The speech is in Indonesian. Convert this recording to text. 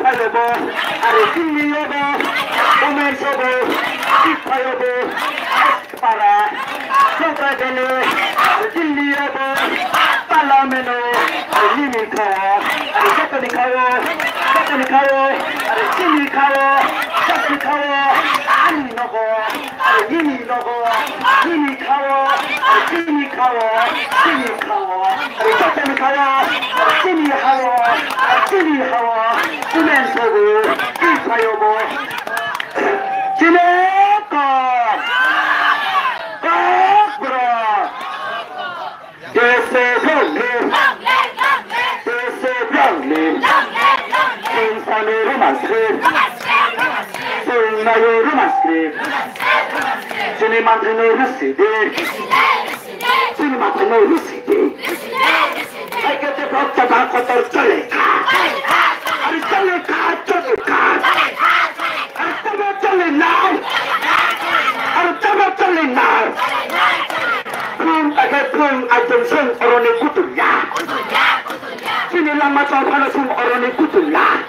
파여보 아래 진리여보 오면서보 파여보 para contra dele 진리여보 parlament ini kawo ari kawo ari 진리 kawo ani nogo ari ini nogo ini kawo ari 진리 kawo ari 진리 hawo umensobo payobo 진eko Sini lama soal panas orangnya kutunya.